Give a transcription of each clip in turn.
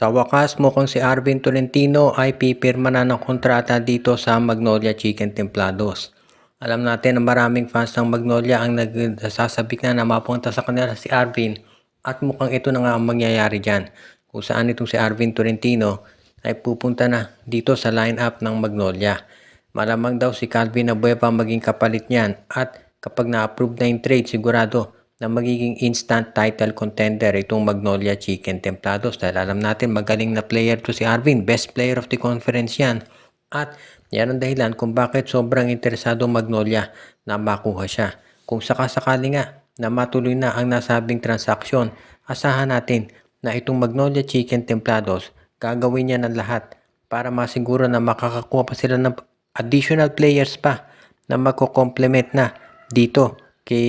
Sa wakas, mukhang si Arvin Tolentino ay pipirma na ng kontrata dito sa Magnolia Chicken Templados. Alam natin na maraming fans ng Magnolia ang nagsasabik na mapunta sa kanila si Arvin at mukhang ito na nga ang mangyayari dyan. Kung saan itong si Arvin Tolentino ay pupunta na dito sa lineup ng Magnolia. Malamang daw si Calvin Abueva maging kapalit niyan at kapag na-approve na yung trade sigurado na magiging instant title contender itong Magnolia Chicken Templados dahil alam natin magaling na player to si Arvin, best player of the conference yan. At yan ang dahilan kung bakit sobrang interesado Magnolia na makuha siya. Kung sakasakali nga na matuloy na ang nasabing transaksyon, asahan natin na itong Magnolia Chicken Templados gagawin niya ng lahat para masiguro na makakakuha pa sila ng additional players pa na magko-complement na dito kay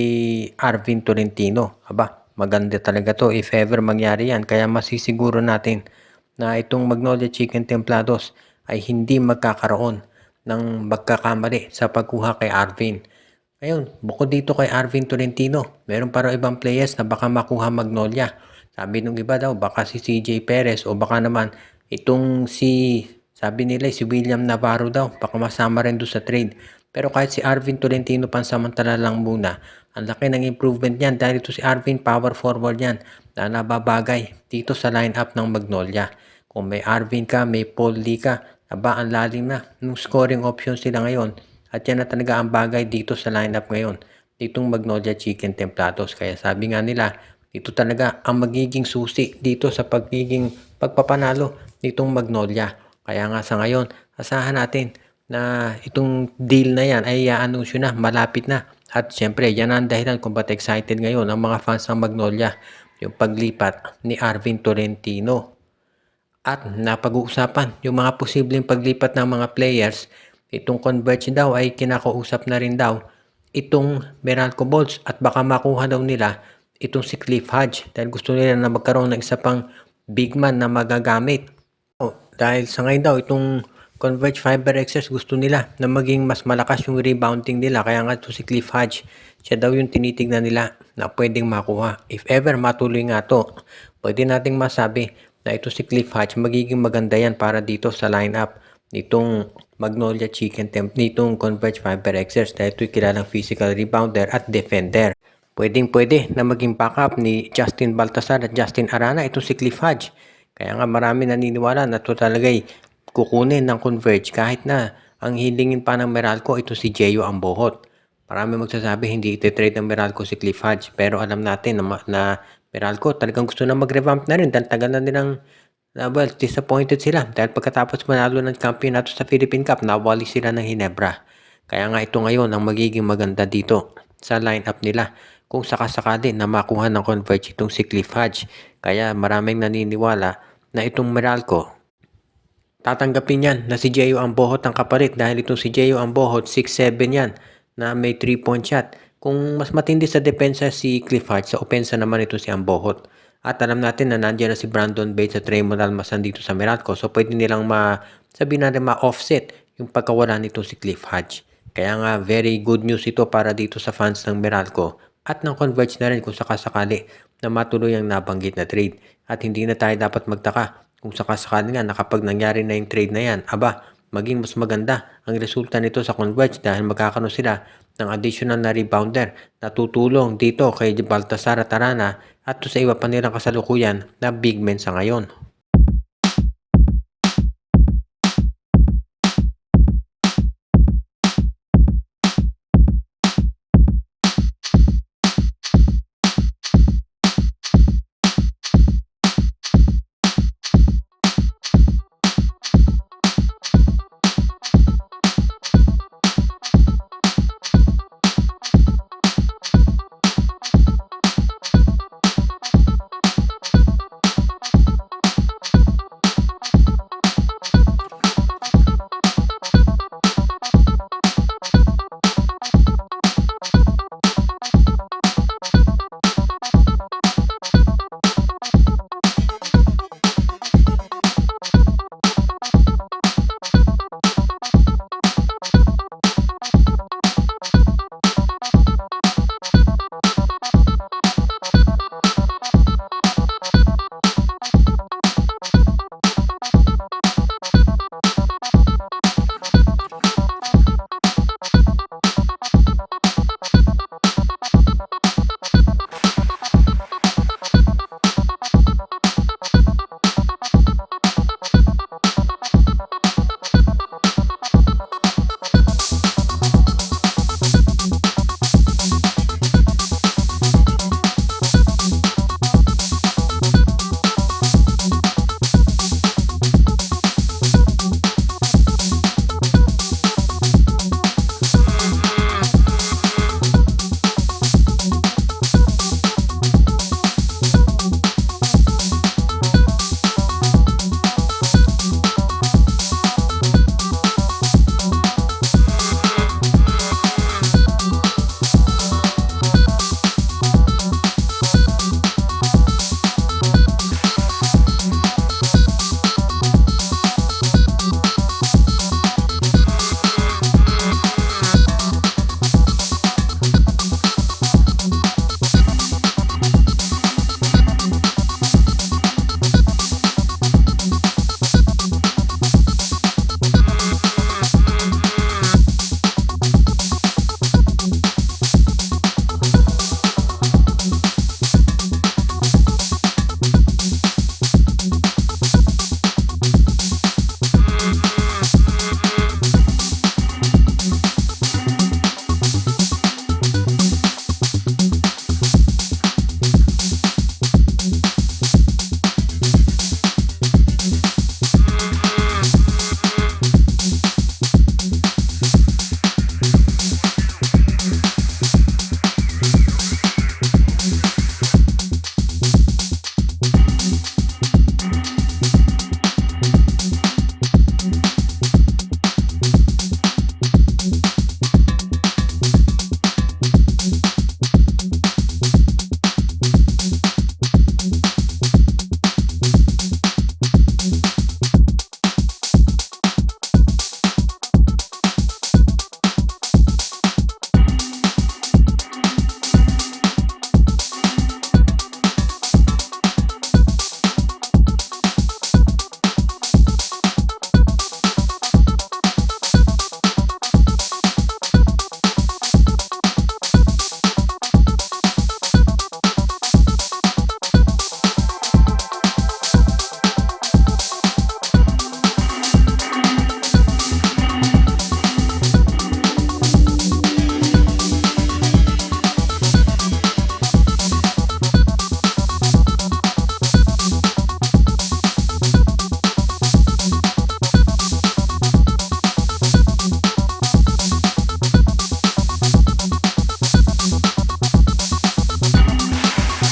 Arvin Tolentino. Aba, maganda talaga to if ever mangyari yan. Kaya masisiguro natin na itong Magnolia Chicken Templados ay hindi magkakaroon ng magkakamali sa pagkuha kay Arvin. Ngayon, bukod dito kay Arvin Tolentino, meron pa raw ibang players na baka makuha Magnolia. Sabi nung iba daw, baka si CJ Perez o baka naman itong sabi nila si William Navarro daw, baka masama rin doon sa trade. Pero kahit si Arvin Tolentino pansamantala lang muna, ang laki ng improvement niyan dahil ito si Arvin power forward yan na nababagay dito sa lineup ng Magnolia. Kung may Arvin ka, may Paul Lee ka, aba ang lalim na ng scoring options sila ngayon. At yan na talaga ang bagay dito sa lineup ngayon, ditong Magnolia Chicken Templados. Kaya sabi nga nila, ito talaga ang magiging susi dito sa pagpapanalo nitong Magnolia. Kaya nga sa ngayon, asahan natin na itong deal na yan ay i-anunsyo na, malapit na. At syempre, yan ang dahilan kung ba't excited ngayon ang mga fans ng Magnolia, yung paglipat ni Arvin Tolentino. At napag-uusapan yung mga posibleng paglipat ng mga players, itong Converge daw ay kinakausap na rin daw itong Meralco Bolts at baka makuha daw nila itong si Cliff Hodge dahil gusto nila na magkaroon ng isa pang big man na magagamit. Dahil sa ngayon daw itong Converge Fiber Xers gusto nila na maging mas malakas yung rebounding nila. Kaya nga ito si Cliff Hodge, siya daw yung tinitignan nila na pwedeng makuha. If ever matuloy nga to, pwede nating masabi na ito si Cliff Hodge magiging maganda yan para dito sa lineup nitong Magnolia Chicken nitong Converge Fiber Xers dahil ito'y kilalang physical rebounder at defender. Pwede na maging backup ni Justin Baltasar at Justin Arana itong si Cliff Hodge. Kaya nga marami naniniwala na ito talaga'y kukunin ng Converge kahit na ang hilingin pa ng Meralco ito si Jeyo Ambohot. Marami magsasabi hindi iti-trade ng Meralco si Cliff Hodge pero alam natin na Meralco talagang gusto na mag-revamp na rin dahil tagal na nilang disappointed sila dahil pagkatapos manalo ng kampiyonato sa Philippine Cup nawali sila ng Hinebra. Kaya nga ito ngayon ang magiging maganda dito sa lineup nila kung sakasakali na makuha ng Converge itong si Cliff Hodge. Kaya maraming naniniwala na itong Meralco tatanggapin yan na si Jeyo Ambohot ang kapalit dahil itong si Jeyo Ambohot 6'7 yan na may 3-point shot. Kung mas matindi sa depensa si Cliff Hodge, sa opensa naman ito si Ambohot. At alam natin na nandiyan na si Brandon Bates at Raymond Almasan dito sa Meralco. So pwede nilang sabihin natin ma-offset yung pagkawala nito si Cliff Hodge. Kaya nga very good news ito para dito sa fans ng Meralco at ng Converge na rin kung sakasakali na matuloy ang nabanggit na trade. At hindi na tayo dapat magtaka kung sakasakali nga na kapag nangyari na yung trade na yan, aba, maging mas maganda ang resulta nito sa Converge dahil magkakaroon sila ng additional na rebounder na tutulong dito kay Baltasar at Arana at sa iba pa nilang kasalukuyan na big men sa ngayon.